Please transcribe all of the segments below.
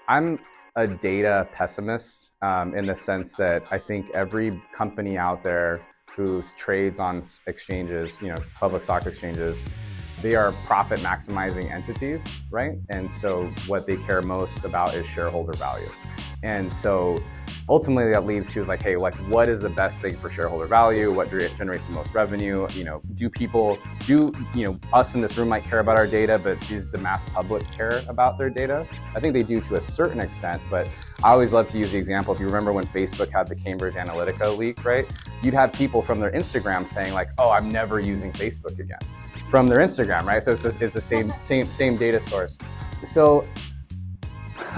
I'm a data pessimist in the sense that I think every company out there who trades on exchanges, public stock exchanges, they are profit maximizing entities, right? And so what they care most about is shareholder value. And so ultimately that leads to like, hey, like what is the best thing for shareholder value? What generates the most revenue? Us in this room might care about our data, but does the mass public care about their data? I think they do to a certain extent, but I always love to use the example. If you remember when Facebook had the Cambridge Analytica leak, right? You'd have people from their Instagram saying like, oh, I'm never using Facebook again from their Instagram, right? So it's the same data source. So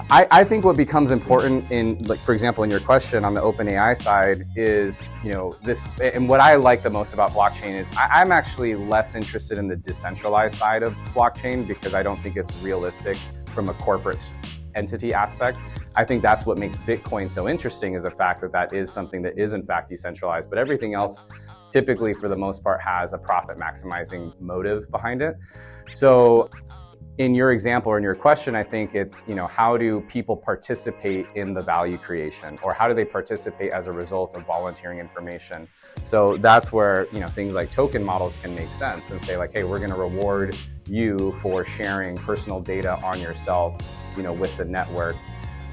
I think what becomes important in, like, for example, in your question on the OpenAI side is, this, and what I like the most about blockchain is I'm actually less interested in the decentralized side of blockchain because I don't think it's realistic from a corporate entity aspect. I think that's what makes Bitcoin so interesting is the fact that that is something that is in fact decentralized, but everything else typically for the most part has a profit maximizing motive behind it. So in your example or in your question, I think it's, how do people participate in the value creation, or how do they participate as a result of volunteering information? So that's where, things like token models can make sense and say like, hey, we're going to reward you for sharing personal data on yourself, with the network.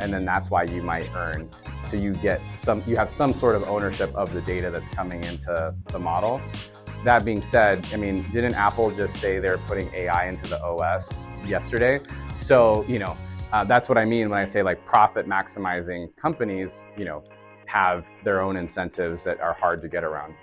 And then that's why you might earn. So you have some sort of ownership of the data that's coming into the model. That being said, didn't Apple just say they're putting AI into the OS yesterday? So, that's what I mean when I say like profit maximizing companies, have their own incentives that are hard to get around.